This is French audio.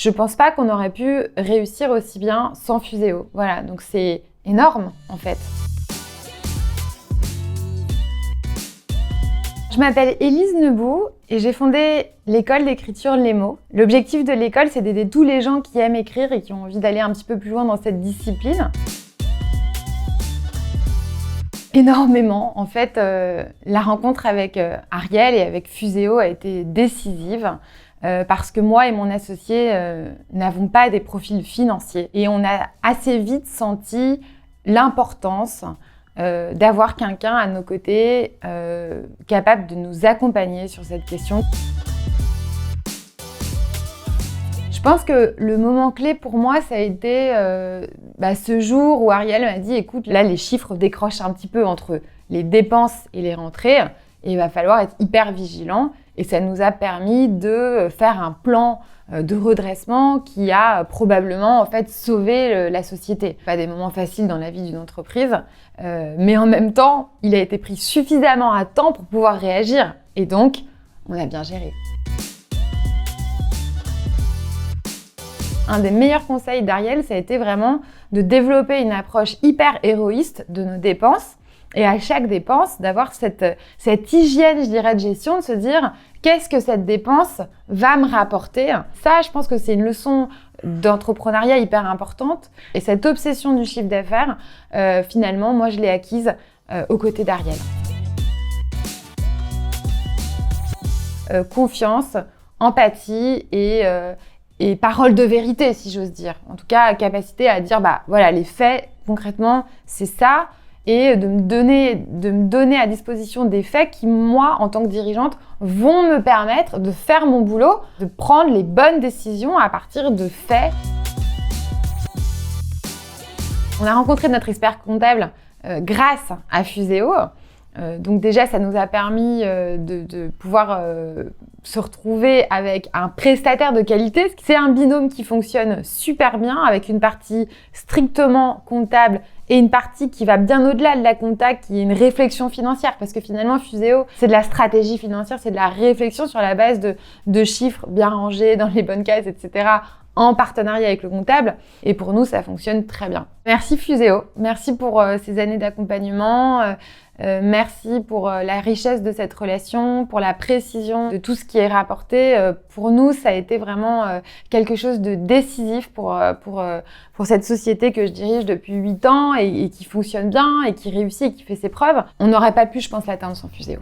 Je pense pas qu'on aurait pu réussir aussi bien sans Fuséo. Voilà, donc c'est énorme en fait. Je m'appelle Élise Nebout et j'ai fondé l'école d'écriture Les Mots. L'objectif de l'école, c'est d'aider tous les gens qui aiment écrire et qui ont envie d'aller un petit peu plus loin dans cette discipline. Énormément. En fait, la rencontre avec Ariel et avec Fuséo a été décisive parce que moi et mon associé n'avons pas des profils financiers et on a assez vite senti l'importance d'avoir quelqu'un à nos côtés capable de nous accompagner sur cette question. Je pense que le moment clé pour moi, ça a été ce jour où Ariel m'a dit « Écoute, là, les chiffres décrochent un petit peu entre les dépenses et les rentrées et il va falloir être hyper vigilant. » Et ça nous a permis de faire un plan de redressement qui a probablement en fait sauvé la société. Pas des moments faciles dans la vie d'une entreprise, mais en même temps, il a été pris suffisamment à temps pour pouvoir réagir. Et donc, on a bien géré. Un des meilleurs conseils d'Ariel, ça a été vraiment de développer une approche hyper héroïste de nos dépenses et à chaque dépense, d'avoir cette hygiène, je dirais, de gestion, de se dire qu'est-ce que cette dépense va me rapporter. Ça, je pense que c'est une leçon d'entrepreneuriat hyper importante. Et cette obsession du chiffre d'affaires, finalement, moi, je l'ai acquise aux côtés d'Ariel. Confiance, empathie et parole de vérité, si j'ose dire. En tout cas, capacité à dire, voilà, les faits, concrètement, c'est ça. Et de me donner à disposition des faits qui, moi, en tant que dirigeante, vont me permettre de faire mon boulot, de prendre les bonnes décisions à partir de faits. On a rencontré notre expert comptable grâce à Fuséo. Donc déjà, ça nous a permis de pouvoir se retrouver avec un prestataire de qualité. C'est un binôme qui fonctionne super bien avec une partie strictement comptable et une partie qui va bien au-delà de la compta, qui est une réflexion financière. Parce que finalement, Fuséo, c'est de la stratégie financière, c'est de la réflexion sur la base de chiffres bien rangés dans les bonnes cases, etc., en partenariat avec le comptable. Et pour nous, ça fonctionne très bien. Merci Fuséo. Merci pour ces années d'accompagnement. Merci pour la richesse de cette relation, pour la précision de tout ce qui est rapporté. Pour nous, ça a été vraiment quelque chose de décisif pour cette société que je dirige depuis 8 ans et qui fonctionne bien et qui réussit et qui fait ses preuves. On n'aurait pas pu, je pense, l'atteindre sans Fuséo.